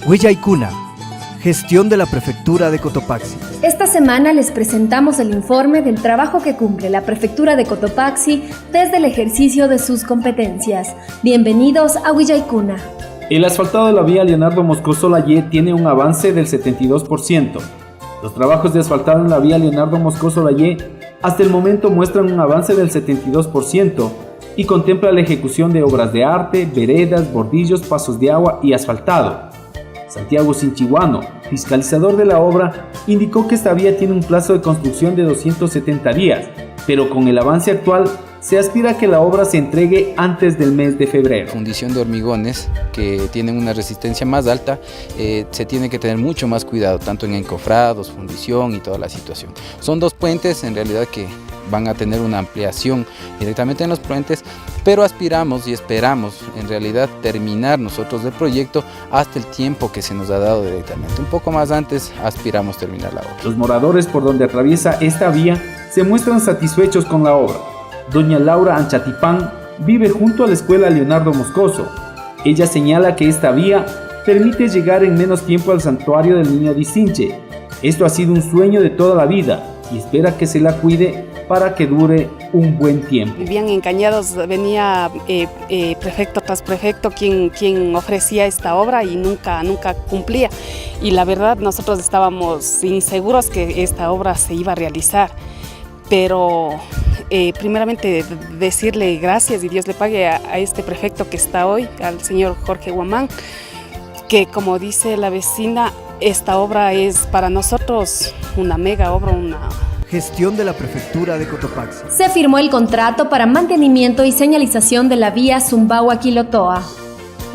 Huillaicuna, gestión de la Prefectura de Cotopaxi. Esta semana les presentamos el informe del trabajo que cumple la Prefectura de Cotopaxi desde el ejercicio de sus competencias. Bienvenidos a Huillaicuna. El asfaltado de la vía Leonardo Moscoso Layé tiene un avance del 72%. Los trabajos de asfaltado en la vía Leonardo Moscoso Layé hasta el momento muestran un avance del 72% y contempla la ejecución de obras de arte, veredas, bordillos, pasos de agua y asfaltado. Santiago Sinchihuano, fiscalizador de la obra, indicó que esta vía tiene un plazo de construcción de 270 días, pero con el avance actual se aspira a que la obra se entregue antes del mes de febrero. Fundición de hormigones que tienen una resistencia más alta, se tiene que tener mucho más cuidado, tanto en encofrados, fundición y toda la situación. Son dos puentes en realidad que van a tener una ampliación directamente en los puentes, pero aspiramos y esperamos en realidad terminar nosotros el proyecto hasta el tiempo que se nos ha dado directamente. Un poco más antes aspiramos terminar la obra. Los moradores por donde atraviesa esta vía se muestran satisfechos con la obra. Doña Laura Anchatipán vive junto a la escuela Leonardo Moscoso. Ella señala que esta vía permite llegar en menos tiempo al santuario del Niño Dicinche. Esto ha sido un sueño de toda la vida y espera que se la cuide para que dure un buen tiempo. Vivían engañados, venía prefecto tras prefecto quien ofrecía esta obra y nunca cumplía. Y la verdad nosotros estábamos inseguros que esta obra se iba a realizar. Pero primeramente decirle gracias y Dios le pague a este prefecto que está hoy, al señor Jorge Guamán, que como dice la vecina, esta obra es para nosotros una mega obra, Gestión de la Prefectura de Cotopaxi. Se firmó el contrato para mantenimiento y señalización de la vía Zumbagua-Quilotoa.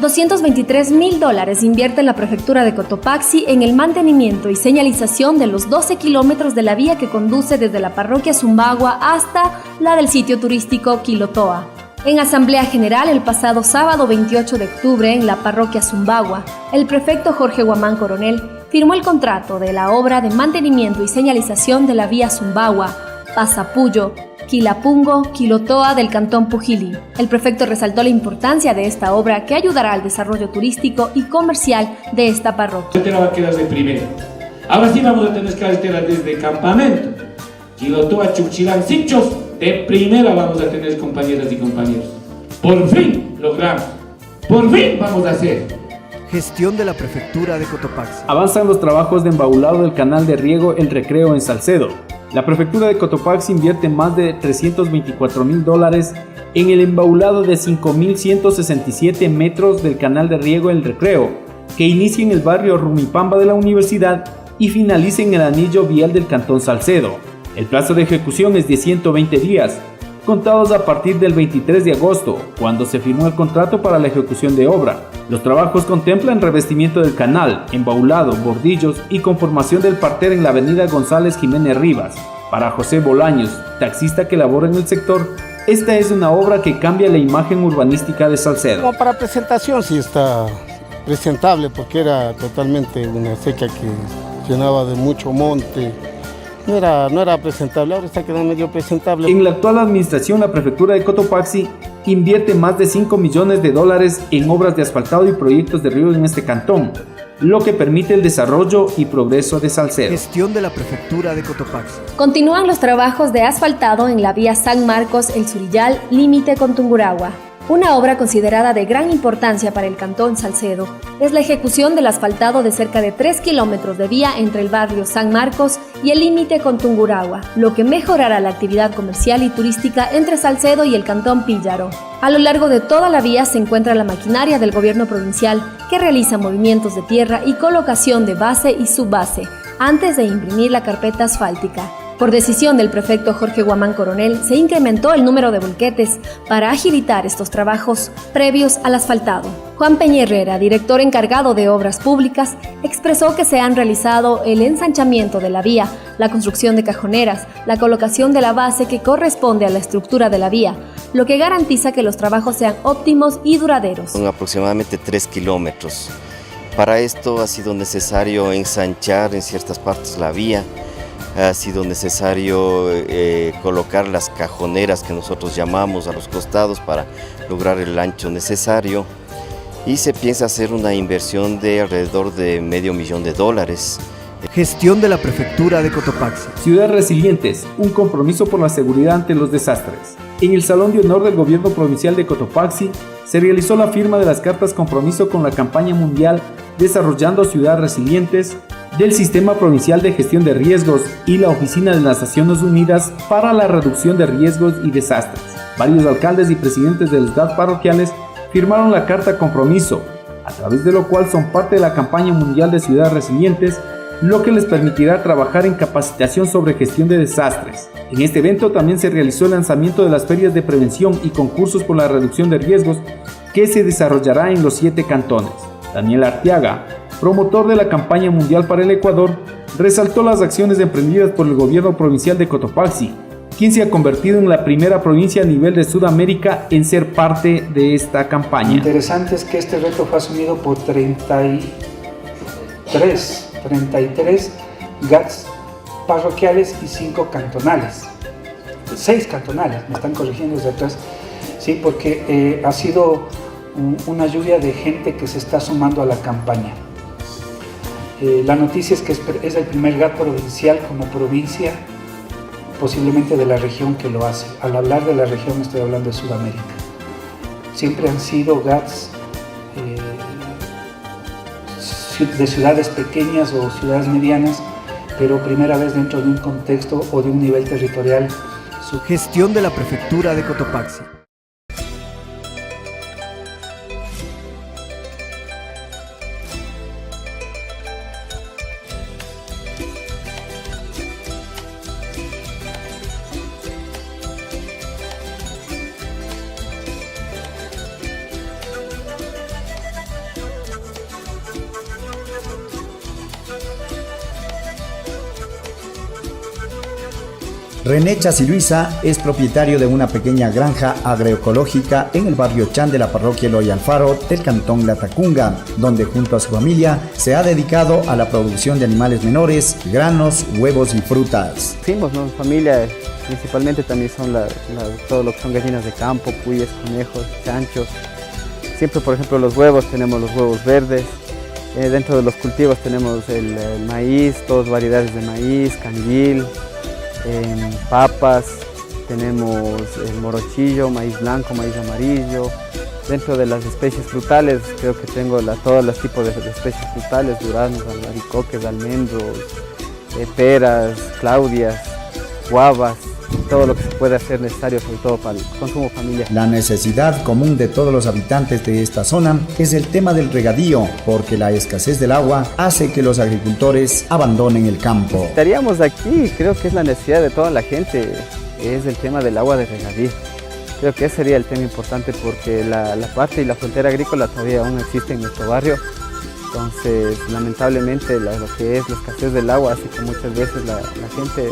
$223,000 invierte la Prefectura de Cotopaxi en el mantenimiento y señalización de los 12 kilómetros de la vía que conduce desde la parroquia Zumbagua hasta la del sitio turístico Quilotoa. En Asamblea General el pasado sábado 28 de octubre en la parroquia Zumbagua, el prefecto Jorge Guamán Coronel firmó el contrato de la obra de mantenimiento y señalización de la vía Zumbagua, Pasapuyo, Quilapungo, Quilotoa del Cantón Pujilí. El prefecto resaltó la importancia de esta obra que ayudará al desarrollo turístico y comercial de esta parroquia. La carretera va a quedar de primera. Ahora sí vamos a tener carretera desde Campamento, Quilotoa, Chuchilán, Sinchos, de primera vamos a tener, compañeras y compañeros. Por fin logramos, por fin vamos a hacer. Gestión de la Prefectura de Cotopaxi. Avanzan los trabajos de embaulado del canal de riego El Recreo en Salcedo. La Prefectura de Cotopaxi invierte más de $324,000 en el embaulado de 5.167 metros del canal de riego El Recreo, que inicia en el barrio Rumipamba de la Universidad y finaliza en el anillo vial del Cantón Salcedo. El plazo de ejecución es de 120 días, contados a partir del 23 de agosto, cuando se firmó el contrato para la ejecución de obra. Los trabajos contemplan revestimiento del canal, embaulado, bordillos y conformación del parter en la avenida González Jiménez Rivas. Para José Bolaños, taxista que labora en el sector, esta es una obra que cambia la imagen urbanística de Salcedo. Como para presentación sí está presentable, porque era totalmente una seca que llenaba de mucho monte. No era presentable, ahora está quedando medio presentable. En la actual administración, la Prefectura de Cotopaxi invierte más de $5 millones en obras de asfaltado y proyectos de riego en este cantón, lo que permite el desarrollo y progreso de Salcedo. Gestión de la Prefectura de Cotopaxi. Continúan los trabajos de asfaltado en la vía San Marcos El Surillal, límite con Tungurahua. Una obra considerada de gran importancia para el Cantón Salcedo es la ejecución del asfaltado de cerca de 3 kilómetros de vía entre el barrio San Marcos y el límite con Tungurahua, lo que mejorará la actividad comercial y turística entre Salcedo y el Cantón Píllaro. A lo largo de toda la vía se encuentra la maquinaria del gobierno provincial que realiza movimientos de tierra y colocación de base y subbase antes de imprimir la carpeta asfáltica. Por decisión del prefecto Jorge Guamán Coronel, se incrementó el número de volquetes para agilitar estos trabajos previos al asfaltado. Juan Peña Herrera, director encargado de Obras Públicas, expresó que se han realizado el ensanchamiento de la vía, la construcción de cajoneras, la colocación de la base que corresponde a la estructura de la vía, lo que garantiza que los trabajos sean óptimos y duraderos. Son aproximadamente 3 kilómetros. Para esto ha sido necesario ensanchar en ciertas partes la vía, Ha sido necesario colocar las cajoneras que nosotros llamamos a los costados para lograr el ancho necesario, y se piensa hacer una inversión de alrededor de $500,000. Gestión de la Prefectura de Cotopaxi. Ciudad Resilientes, un compromiso por la seguridad ante los desastres. En el Salón de Honor del Gobierno Provincial de Cotopaxi se realizó la firma de las cartas compromiso con la campaña mundial Desarrollando Ciudades Resilientes del Sistema Provincial de Gestión de Riesgos y la Oficina de las Naciones Unidas para la Reducción de Riesgos y Desastres. Varios alcaldes y presidentes de las ciudades parroquiales firmaron la carta compromiso, a través de lo cual son parte de la campaña mundial de Ciudades Resilientes, lo que les permitirá trabajar en capacitación sobre gestión de desastres. En este evento también se realizó el lanzamiento de las ferias de prevención y concursos por la reducción de riesgos que se desarrollará en los 7 cantones. Daniel Arteaga, promotor de la campaña mundial para el Ecuador, resaltó las acciones emprendidas por el gobierno provincial de Cotopaxi, quien se ha convertido en la primera provincia a nivel de Sudamérica en ser parte de esta campaña. Lo interesante es que este reto fue asumido por 33 GATS parroquiales y 5 cantonales. 6 cantonales, me están corrigiendo desde atrás, sí, porque ha sido una lluvia de gente que se está sumando a la campaña. La noticia es que es el primer GAT provincial como provincia, posiblemente de la región, que lo hace. Al hablar de la región estoy hablando de Sudamérica. Siempre han sido GATs de ciudades pequeñas o ciudades medianas, pero primera vez dentro de un contexto o de un nivel territorial. Gestión de la Prefectura de Cotopaxi. René Chasiluisa es propietario de una pequeña granja agroecológica en el barrio Chan de la parroquia Eloy Alfaro del cantón Latacunga, donde junto a su familia se ha dedicado a la producción de animales menores, granos, huevos y frutas. Hicimos, ¿no? Familia principalmente también son todo lo que son gallinas de campo, cuyes, conejos, chanchos. Siempre, por ejemplo, los huevos, tenemos los huevos verdes. Dentro de los cultivos tenemos el maíz, todas variedades de maíz, canguil, papas, tenemos el morochillo, maíz blanco, maíz amarillo. Dentro de las especies frutales creo que tengo todos los tipos de especies frutales, duranos, albaricoques, almendros, peras, claudias, guavas, todo lo que se puede hacer necesario sobre todo para el consumo familiar. La necesidad común de todos los habitantes de esta zona es el tema del regadío, porque la escasez del agua hace que los agricultores abandonen el campo. Estaríamos aquí, creo que es la necesidad de toda la gente, es el tema del agua de regadío. Creo que ese sería el tema importante porque la parte y la frontera agrícola todavía aún existe en nuestro barrio. Entonces, lamentablemente, lo que es la escasez del agua hace que muchas veces la gente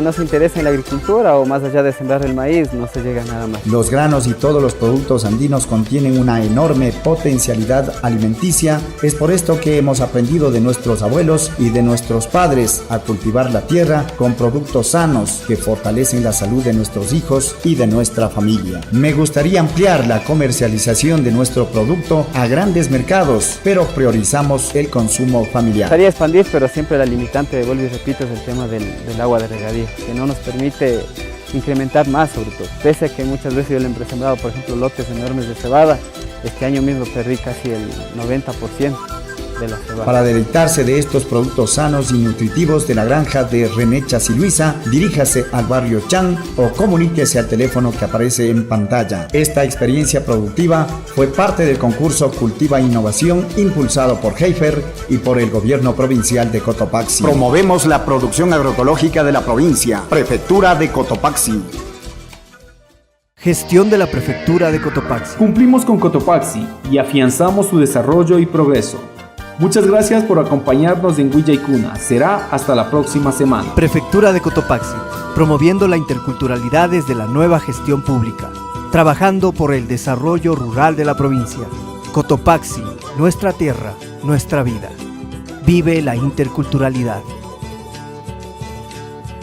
no se interesa en la agricultura o más allá de sembrar el maíz, no se llega a nada más. Los granos y todos los productos andinos contienen una enorme potencialidad alimenticia. Es por esto que hemos aprendido de nuestros abuelos y de nuestros padres a cultivar la tierra con productos sanos que fortalecen la salud de nuestros hijos y de nuestra familia. Me gustaría ampliar la comercialización de nuestro producto a grandes mercados, pero priorizamos el consumo familiar. Gustaría expandir, pero siempre la limitante, vuelvo y repito, es el tema del agua de regadío, que no nos permite incrementar más, sobre todo. Pese a que muchas veces yo le he sembrado, por ejemplo, lotes enormes de cebada, este año mismo perdí casi el 90% de la cebada. Para deleitarse de estos productos sanos y nutritivos de la granja de René Chasiluisa, diríjase al barrio Chan o comuníquese al teléfono que aparece en pantalla. Esta experiencia productiva fue parte del concurso Cultiva Innovación impulsado por Heifer y por el gobierno provincial de Cotopaxi. Promovemos la producción agroecológica de la provincia. Prefectura de Cotopaxi. Gestión de la Prefectura de Cotopaxi. Cumplimos con Cotopaxi y afianzamos su desarrollo y progreso. Muchas gracias por acompañarnos en Huilla y Cuna. Será hasta la próxima semana. Prefectura de Cotopaxi, promoviendo la interculturalidad desde la nueva gestión pública, trabajando por el desarrollo rural de la provincia. Cotopaxi, nuestra tierra, nuestra vida. Vive la interculturalidad.